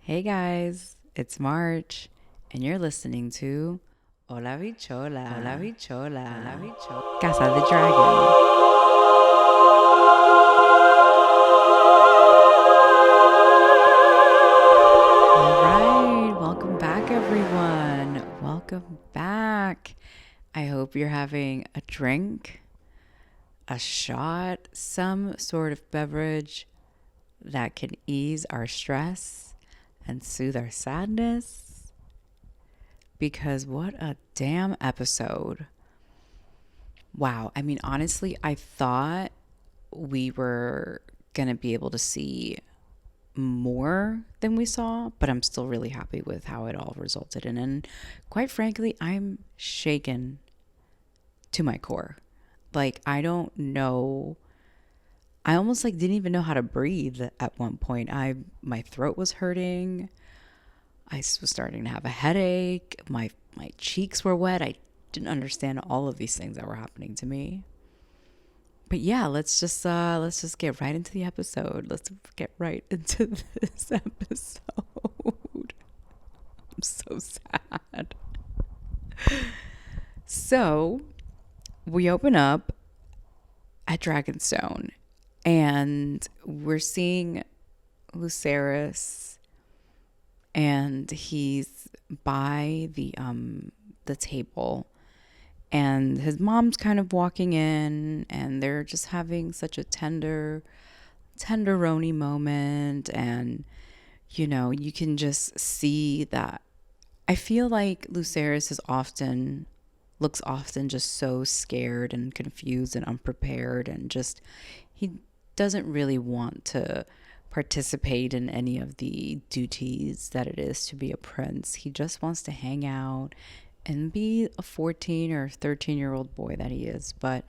Hey guys, it's March, and you're listening to Hola Bichola, Hola Bichola, Hola Bichola, Casa the Dragon. All right, welcome back, everyone. Welcome back. I hope you're having a drink, a shot, some sort of beverage that can ease our stress and soothe our sadness. Because what a damn episode. Wow. I mean, honestly, I thought we were going to be able to see more than we saw, but I'm still really happy with how it all resulted in. And quite frankly, I'm shaken to my core. Like, I don't know. I almost didn't even know how to breathe at one point. My throat was hurting. I was starting to have a headache. My cheeks were wet. I didn't understand all of these things that were happening to me. But yeah, let's just get right into the episode. Let's get right into this episode. I'm so sad. So we open up at Dragonstone and we're seeing Lucerys, and he's by the table, and his mom's kind of walking in, and they're just having such a tenderoni moment. And you can just see that. I feel like Lucerys looks often just so scared and confused and unprepared, and just he doesn't really want to participate in any of the duties that it is to be a prince. He just wants to hang out and be a 14 or 13-year-old boy that he is. But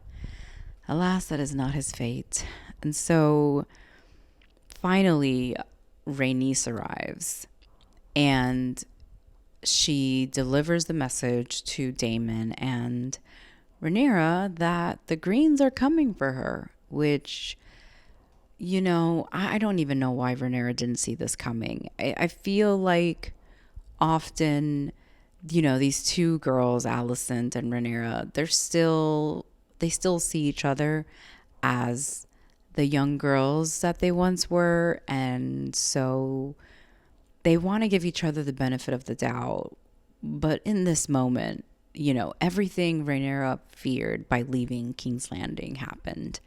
alas, that is not his fate. And so finally, Rhaenys arrives, and she delivers the message to Daemon and Rhaenyra that the Greens are coming for her, which, I don't even know why Rhaenyra didn't see this coming. I feel like often, these two girls, Alicent and Rhaenyra, they still see each other as the young girls that they once were, and so they want to give each other the benefit of the doubt. But in this moment, everything Rhaenyra feared by leaving King's Landing happened.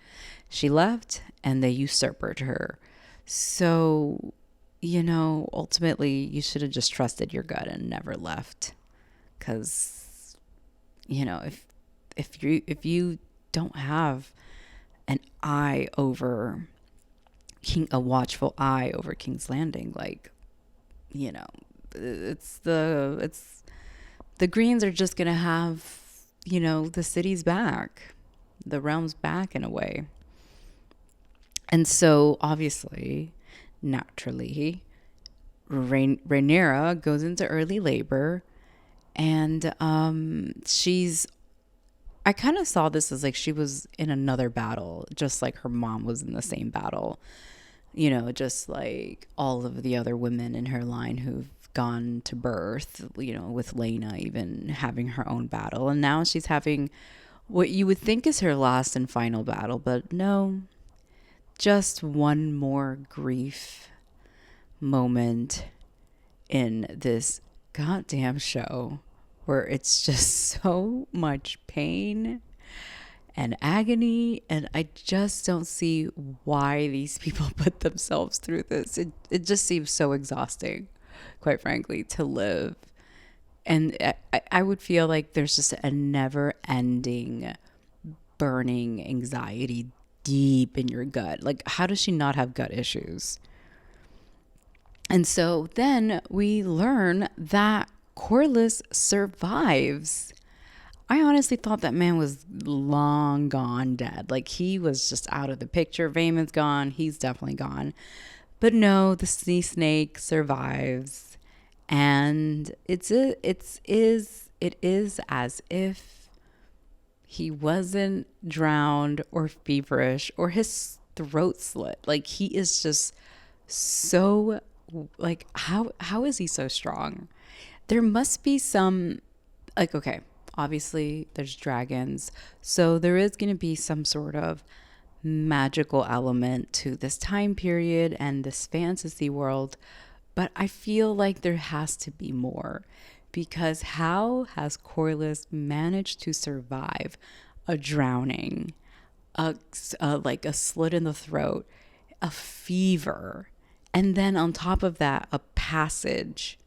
She left and they usurped her. So, ultimately, you should have just trusted your gut and never left. Because, if you don't have an eye over a watchful eye over King's Landing, you know, it's the Greens are just gonna have, the city's back, the realm's back in a way. And so obviously, naturally, Rhaenyra goes into early labor, and I kind of saw this as she was in another battle, just like her mom was in the same battle. Just like all of the other women in her line who've gone to birth, with Lena even having her own battle. And now she's having what you would think is her last and final battle, but no, just one more grief moment in this goddamn show where it's just so much pain and agony, and I just don't see why these people put themselves through this. It just seems so exhausting, quite frankly, to live. And I would feel like there's just a never ending burning anxiety deep in your gut. Like, how does she not have gut issues? And so then we learn that Corlys survives. I honestly thought that man was long gone dead. Like, he was just out of the picture. Vaemon's gone. He's definitely gone. But no, the sea snake survives. And it is as if he wasn't drowned or feverish or his throat slit. Like, he is just so like how is he so strong? There must be some, like, okay, obviously there's dragons, so there is going to be some sort of magical element to this time period and this fantasy world, but I feel like there has to be more, because how has Corlys managed to survive a drowning, like a slit in the throat, a fever, and then on top of that, a passage?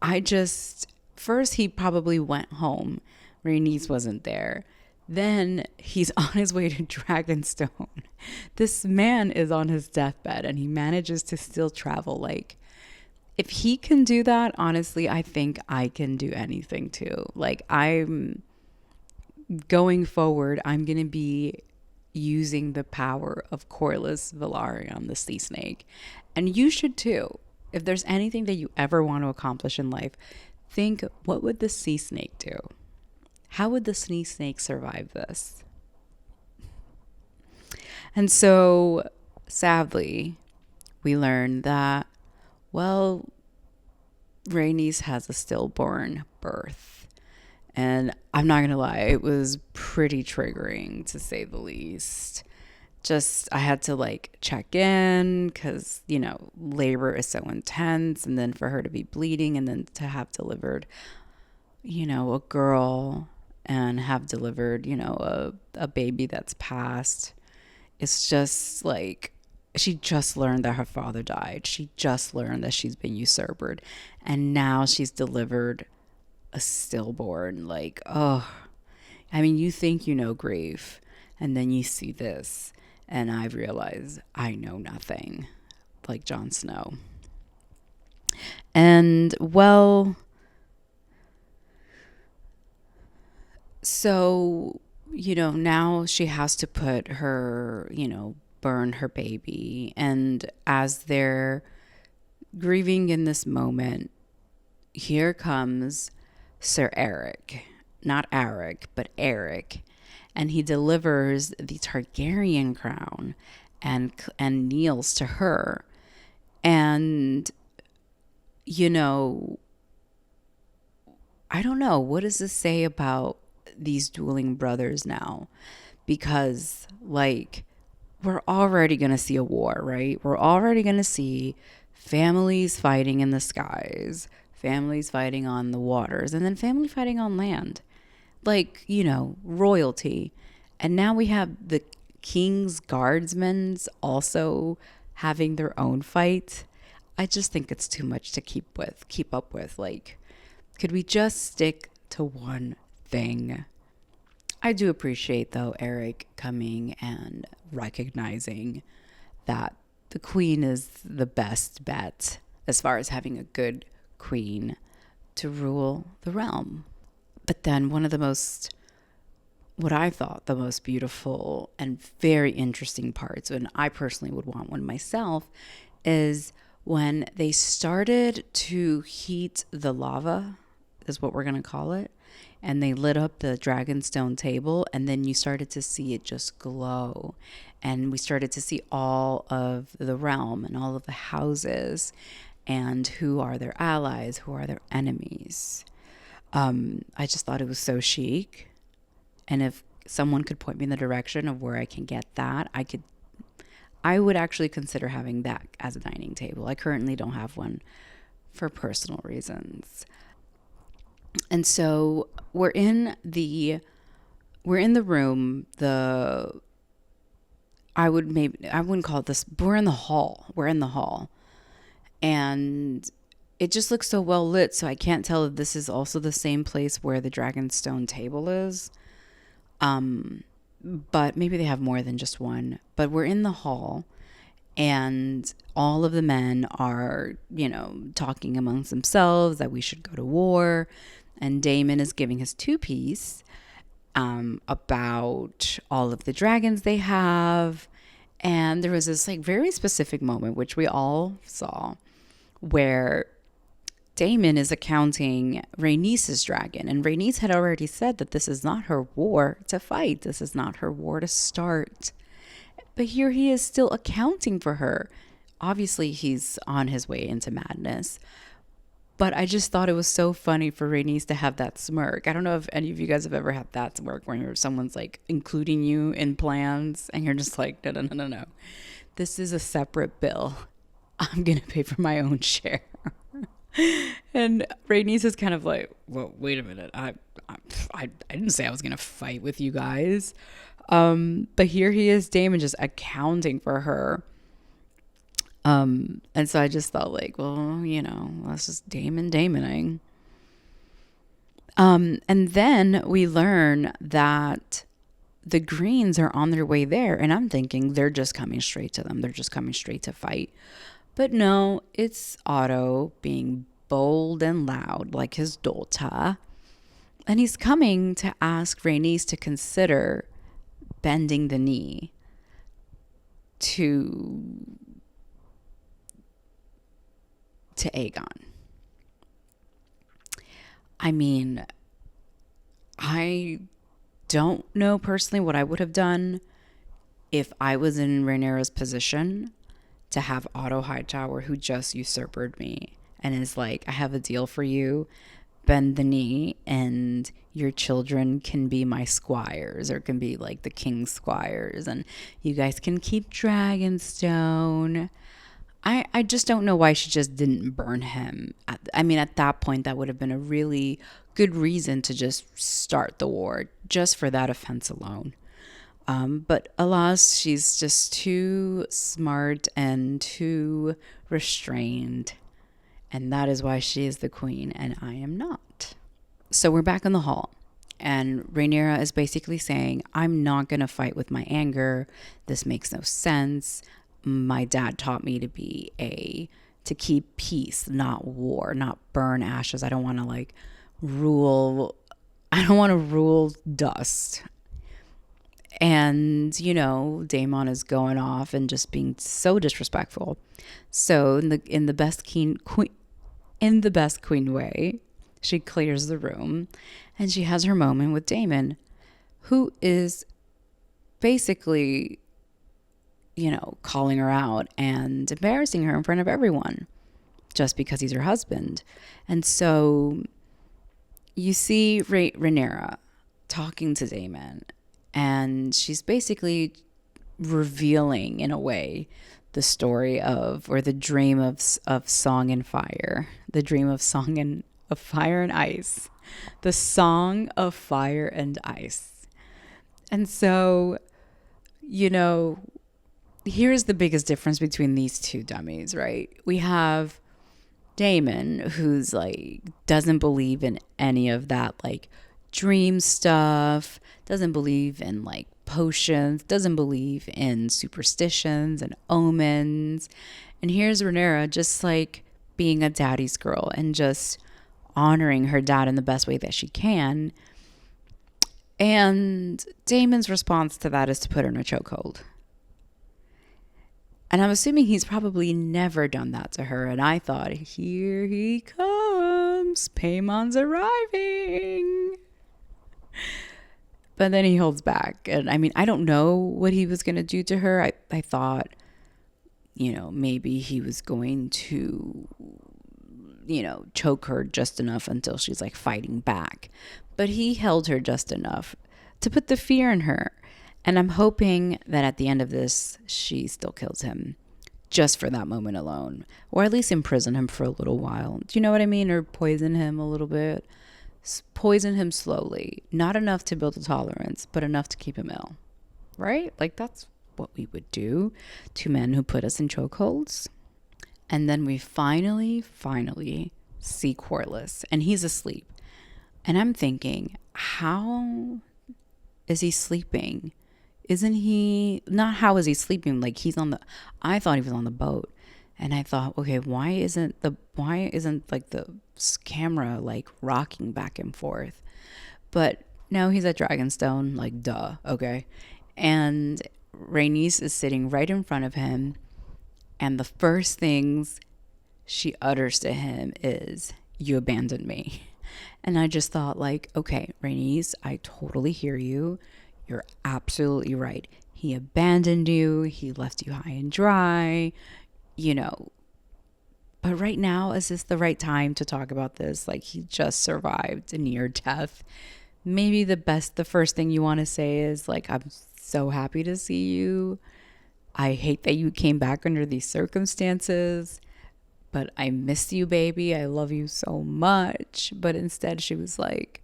I just, first, he probably went home. Rhaenys wasn't there. Then he's on his way to Dragonstone. This man is on his deathbed and he manages to still travel. Like, if he can do that, honestly, I think I can do anything too. Like, I'm going forward, I'm going to be using the power of Corlys Velaryon, the sea snake. And you should too. If there's anything that you ever want to accomplish in life, think, what would the sea snake do? How would the sea snake survive this? And so, sadly, we learned that, well, Rhaenys has a stillborn birth. And I'm not going to lie, it was pretty triggering, to say the least. Just, I had to like check in because, labor is so intense. And then for her to be bleeding and then to have delivered, a girl, and have delivered, a baby that's passed. It's just like, she just learned that her father died. She just learned that she's been usurped. And now she's delivered a stillborn. Like, oh, I mean, you think you know grief, and then you see this. And I realize I know nothing, like Jon Snow. And, well, so, now she has to put her, burn her baby. And as they're grieving in this moment, here comes Sir Eric. Not Eric, but Eric. And he delivers the Targaryen crown and kneels to her. And, I don't know. What does this say about these dueling brothers now? Because, like, we're already going to see a war, right? We're already going to see families fighting in the skies, families fighting on the waters, and then family fighting on land. Like, royalty. And now we have the king's guardsmen also having their own fight. I just think it's too much to keep up with. Like, could we just stick to one thing? I do appreciate, though, Eric coming and recognizing that the queen is the best bet as far as having a good queen to rule the realm. But then what I thought the most beautiful and very interesting parts, and I personally would want one myself, is when they started to heat the lava, is what we're going to call it, and they lit up the Dragonstone table, and then you started to see it just glow. And we started to see all of the realm and all of the houses and who are their allies, who are their enemies. I just thought it was so chic. And if someone could point me in the direction of where I can get that, I would actually consider having that as a dining table. I currently don't have one for personal reasons. And so we're in the room. I wouldn't call it this. We're in the hall. And it just looks so well lit, so I can't tell if this is also the same place where the Dragonstone table is. But maybe they have more than just one. But we're in the hall, and all of the men are, talking amongst themselves that we should go to war. And Daemon is giving his two-piece about all of the dragons they have. And there was this like very specific moment, which we all saw, where Daemon is accounting Rhaenys' dragon. And Rhaenys had already said that this is not her war to fight. This is not her war to start. But here he is still accounting for her. obviously he's on his way into madness. But I just thought it was so funny for Rhaenys to have that smirk. I don't know if any of you guys have ever had that smirk where someone's like including you in plans and you're just like, no, no, no, no, no. This is a separate bill. I'm going to pay for my own share. And Rhaenys is kind of like, well, wait a minute. I didn't say I was going to fight with you guys. But here he is, Daemon, just accounting for her. And so I just thought like, well, that's just Daemoning. And then we learn that the Greens are on their way there. And I'm thinking they're just coming straight to them. They're just coming straight to fight. But no, it's Otto being bold and loud like his daughter. And he's coming to ask Rhaenys to consider bending the knee to Aegon. I mean, I don't know personally what I would have done if I was in Rhaenyra's position to have Otto Hightower, who just usurped me and is like, I have a deal for you, bend the knee and your children can be my squires, or can be like the king's squires, and you guys can keep Dragonstone. I just don't know why she just didn't burn him. At that point, that would have been a really good reason to just start the war, just for that offense alone. But alas, she's just too smart and too restrained. And that is why she is the queen and I am not. So we're back in the hall. And Rhaenyra is basically saying, I'm not going to fight with my anger. This makes no sense. My dad taught me to keep peace, not war, not burn ashes. I don't want to rule dust. And, Daemon is going off and just being so disrespectful. So in the best queen way, she clears the room and she has her moment with Daemon, who is basically, calling her out and embarrassing her in front of everyone just because he's her husband. And so you see Rhaenyra talking to Daemon, and she's basically revealing, in a way, the story of, or the dream of Song and Fire, the dream of Fire and Ice, the Song of Fire and Ice. And so, here's the biggest difference between these two dummies, right? We have Daemon, who's doesn't believe in any of that dream stuff, doesn't believe in potions, doesn't believe in superstitions and omens. And here's Rhaenyra just being a daddy's girl and just honoring her dad in the best way that she can. And Daemon's response to that is to put her in a chokehold. And I'm assuming he's probably never done that to her. And I thought, here he comes. Paymon's arriving. But then he holds back. And I don't know what he was going to do to her. I thought, maybe he was going to, choke her just enough until she's fighting back. But he held her just enough to put the fear in her. And I'm hoping that at the end of this, she still kills him just for that moment alone. Or at least imprison him for a little while. Do you know what I mean? Or poison him a little bit. Poison him slowly. Not enough to build a tolerance, but enough to keep him ill. Right? That's what we would do to men who put us in chokeholds. And then we finally see Corlys. And he's asleep. And I'm thinking, how is he sleeping? Isn't he, not how is he sleeping? I thought he was on the boat. And I thought, okay, why isn't the camera rocking back and forth? But no, he's at Dragonstone, duh, okay. And Rhaenys is sitting right in front of him. And the first things she utters to him is, you abandoned me. And I just thought okay, Rhaenys, I totally hear you. You're absolutely right. He abandoned you. He left you high and dry. you know, but right now, is this the right time to talk about this? Like, he just survived a near death. Maybe the first thing you want to say is, like, I'm so happy to see you. I hate that you came back under these circumstances, but I miss you, baby. I love you so much. But instead, she was like,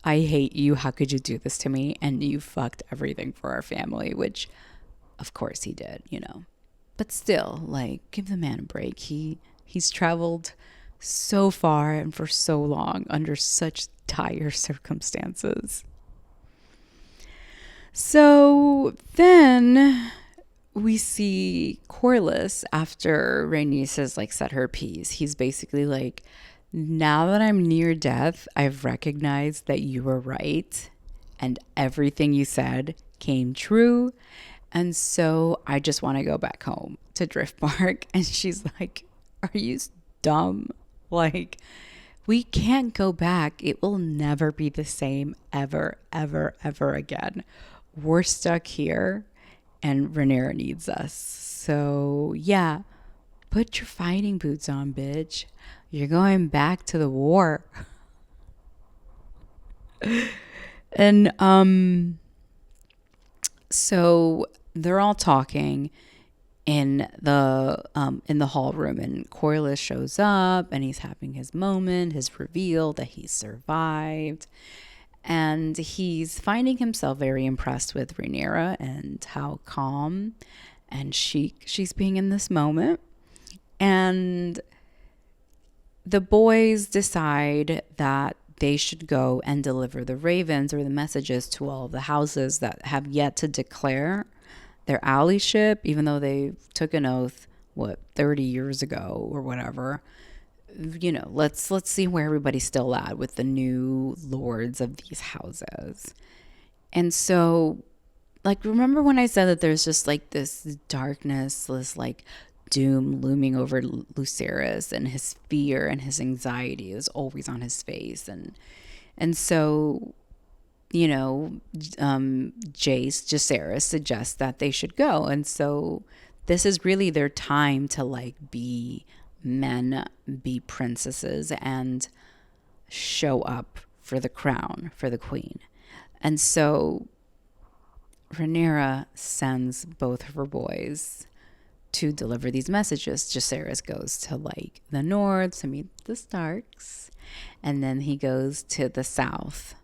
I hate you. How could you do this to me? And you fucked everything for our family, which of course he did, you know. But still, like, give the man a break. He's traveled so far and for so long under such dire circumstances. So then we see Corliss after Rhaenys has like said her piece. He's basically like, now that I'm near death, I've recognized that you were right and everything you said came true. And so I just want to go back home to Driftmark. And she's like, are you dumb? Like, we can't go back. It will never be the same ever, ever, ever again. We're stuck here and Rhaenyra needs us. So yeah, put your fighting boots on, bitch. You're going back to the war. And so they're all talking in the hall room, and Corliss shows up and he's having his moment, his reveal that he survived. And he's finding himself very impressed with Rhaenyra and how calm and she's being in this moment. And the boys decide that they should go and deliver the ravens or the messages to all of the houses that have yet to declare their allyship, even though they took an oath, 30 years ago or whatever. You know, let's see where everybody's still at with the new lords of these houses. And so, like, remember when I said that there's just like this darkness, this like doom looming over Lucerys, and his fear and his anxiety is always on his face. And so, you know, Jaceres suggests that they should go. And so this is really their time to like be men, be princesses, and show up for the crown, for the queen. And so Rhaenyra sends both of her boys to deliver these messages. Jaceres goes to like the north to meet the Starks, and then he goes to the south.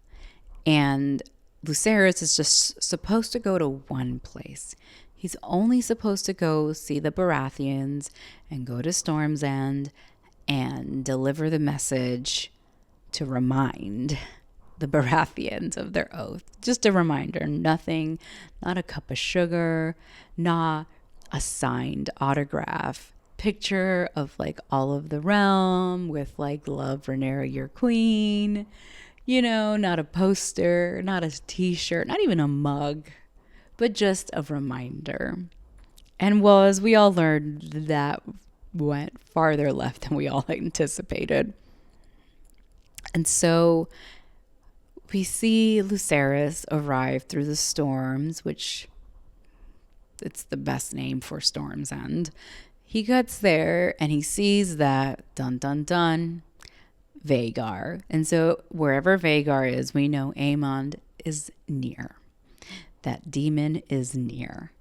And Lucerys is just supposed to go to one place. He's only supposed to go see the Baratheons and go to Storm's End and deliver the message to remind the Baratheons of their oath. Just a reminder, nothing, not a cup of sugar, not a signed autograph, picture of like all of the realm with like, love Rhaenyra, your queen. You know, not a poster, not a t-shirt, not even a mug, but just a reminder. And well, as we all learned, that went farther left than we all anticipated. And so we see Lucerys arrive through the storms, which it's the best name for Storm's End. He gets there and he sees that, dun dun dun, Vhagar. And so wherever Vhagar is, we know Aemond is near. That demon is near.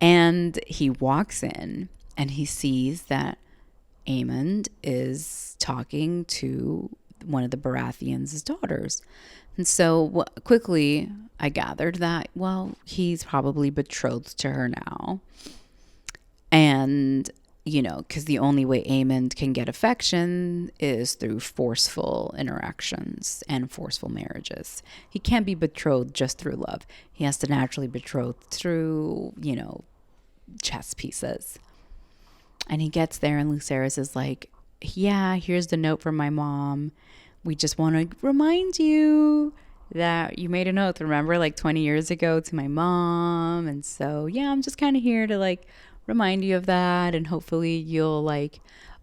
And he walks in and he sees that Aemond is talking to one of the Baratheons' daughters. And so quickly I gathered that, well, he's probably betrothed to her now. And you know, because the only way Aemond can get affection is through forceful interactions and forceful marriages. He can't be betrothed just through love. He has to naturally betroth through, you know, chess pieces. And he gets there and Lucerys is like, yeah, here's the note from my mom. We just want to remind you that you made an oath, remember, like 20 years ago to my mom. And so, yeah, I'm just kind of here to like remind you of that, and hopefully you'll like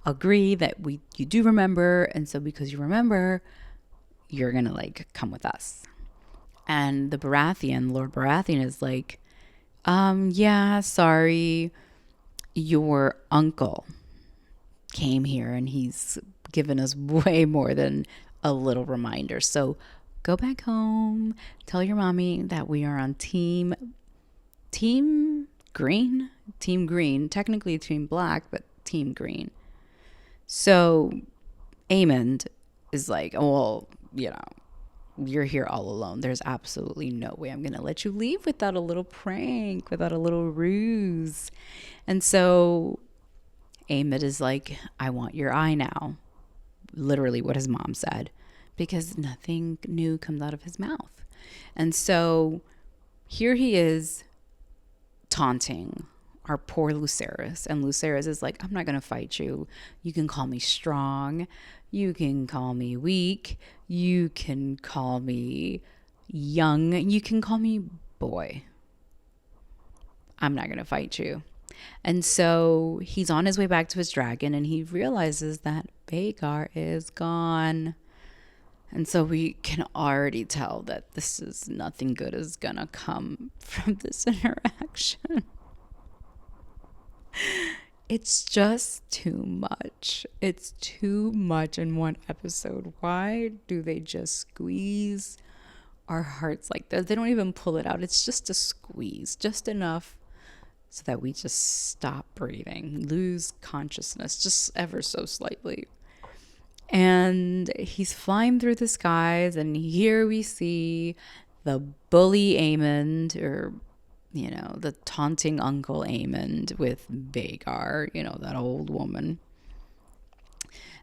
agree that you do remember, and so because you remember, you're gonna like come with us. And the Lord Baratheon is like, yeah, sorry, your uncle came here and he's given us way more than a little reminder. So go back home, tell your mommy that we are on team green, team green, technically team black, but team green. So Amond is like, well, you're here all alone. There's absolutely no way I'm going to let you leave without a little prank, without a little ruse. And so Amond is like, I want your eye now. Literally what his mom said, because nothing new comes out of his mouth. And so here he is taunting our poor Lucerys. And Lucerys is like, I'm not going to fight you. You can call me strong. You can call me weak. You can call me young. You can call me boy. I'm not going to fight you. And so he's on his way back to his dragon and he realizes that Vhagar is gone. And so we can already tell that this is nothing good is going to come from this interaction. It's just too much. It's too much in one episode. Why do they just squeeze our hearts like this? They don't even pull it out. It's just a squeeze, just enough so that we just stop breathing, lose consciousness just ever so slightly. And he's flying through the skies, and here we see the bully Aemond, or the taunting Uncle Aemond with Vhagar, that old woman.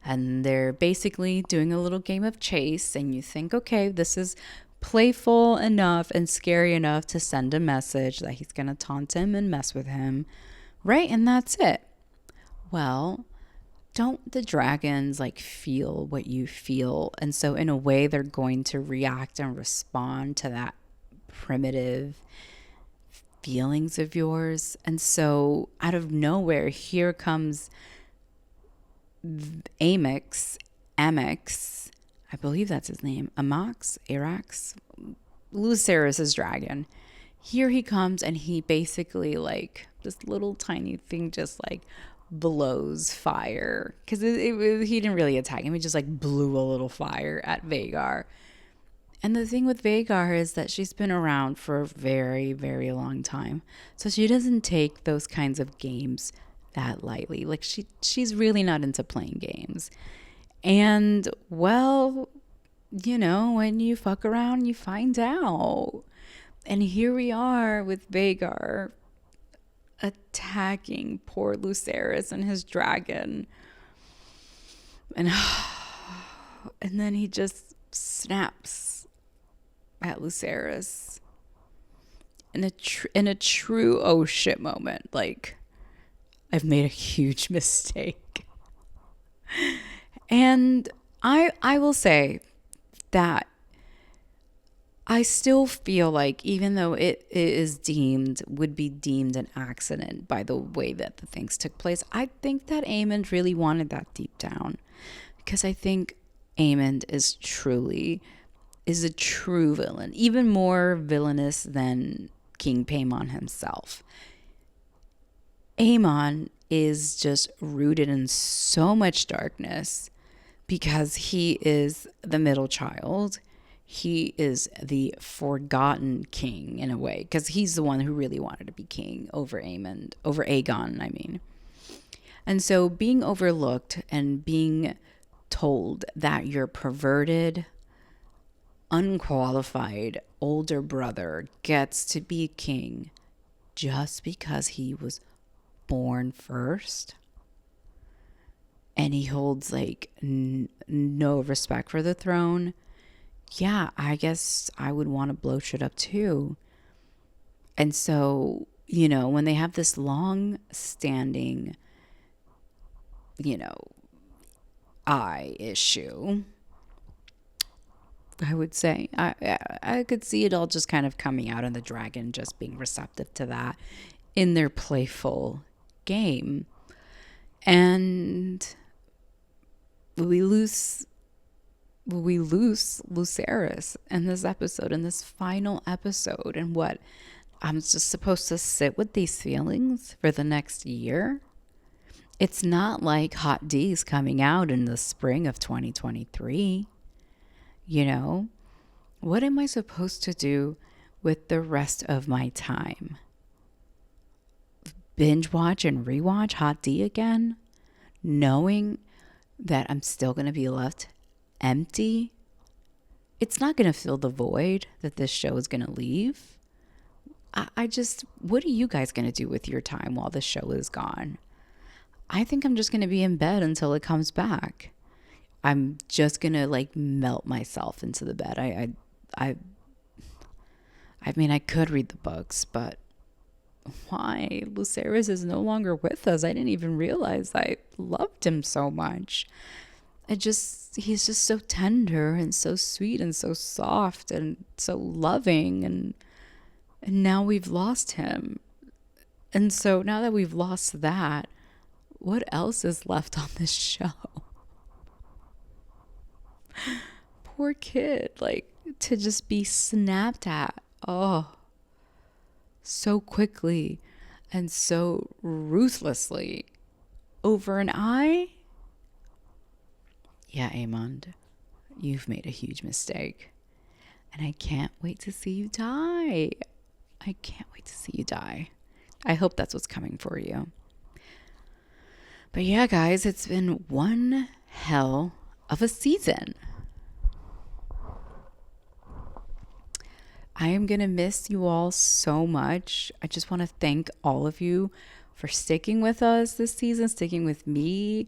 And they're basically doing a little game of chase, and you think, okay, this is playful enough and scary enough to send a message that he's going to taunt him and mess with him, right? And that's it. Well, don't the dragons feel what you feel? And so in a way, they're going to react and respond to that primitive feelings of yours. And so out of nowhere, here comes Amyx, I believe that's his name, Arax, Lucerys' dragon. Here he comes, and he basically this little tiny thing just blows fire, because he didn't really attack him. He just blew a little fire at Vhagar. And the thing with Vhagar is that she's been around for a very, very long time. So she doesn't take those kinds of games that lightly. She's really not into playing games. And, well, when you fuck around, you find out. And here we are with Vhagar attacking poor Lucerys and his dragon. And then he just snaps at Lucerys in a true oh shit moment. I've made a huge mistake. And I will say that I still feel even though it would be deemed an accident by the way that the things took place, I think that Aemond really wanted that deep down, because I think Aemond is a true villain, even more villainous than King Paemon himself. Aemon is just rooted in so much darkness because he is the middle child. He is the forgotten king in a way, because he's the one who really wanted to be king over Aegon, I mean. And so being overlooked and being told that your perverted, unqualified older brother gets to be king just because he was born first, and he holds no respect for the throne, yeah, I guess I would want to blow shit up too. And so, when they have this long standing, eye issue, I would say, I could see it all just kind of coming out, and the dragon just being receptive to that in their playful game. And we lose Lucerys in this episode, in this final episode, in what I'm just supposed to sit with these feelings for the next year. It's not like Hot D's coming out in the spring of 2023. You know, what am I supposed to do with the rest of my time? Binge watch and rewatch Hot D again, knowing that I'm still going to be left empty? It's not going to fill the void that this show is going to leave. I just, what are you guys going to do with your time while the show is gone? I think I'm just going to be in bed until it comes back. I'm just going to like melt myself into the bed. I mean, I could read the books, but why? Lucerys is no longer with us. I didn't even realize I loved him so much. He's just so tender and so sweet and so soft and so loving, and now we've lost him. And so now that we've lost that, what else is left on this show? Poor kid, like, to just be snapped at. Oh, so quickly and so ruthlessly over an eye. Yeah, Aemond, you've made a huge mistake. And I can't wait to see you die. I can't wait to see you die. I hope that's what's coming for you. But yeah, guys, it's been one hell of a season. I am going to miss you all so much. I just want to thank all of you for sticking with us this season, sticking with me.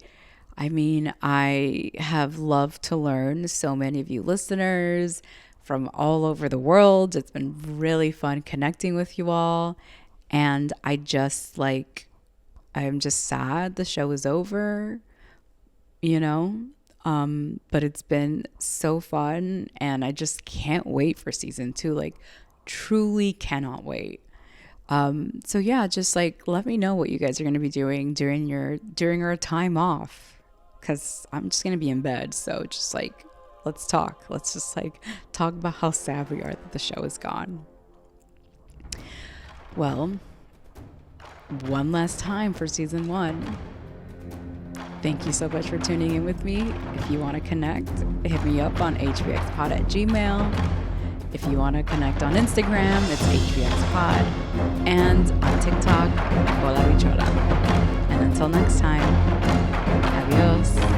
I mean, I have loved to learn so many of you listeners from all over the world. It's been really fun connecting with you all. And I'm just sad the show is over, you know? But it's been so fun, and I just can't wait for season 2. Like, truly cannot wait. So yeah, just like let me know what you guys are going to be doing during our time off, because I'm just going to be in bed. So just like, let's talk. Let's just like talk about how sad we are that the show is gone. Well, one last time for season 1. Thank you so much for tuning in with me. If you want to connect, hit me up on hbxpod at gmail. If you want to connect on Instagram, it's hbxpod. And on TikTok, Hola Bichola. And until next time, adios.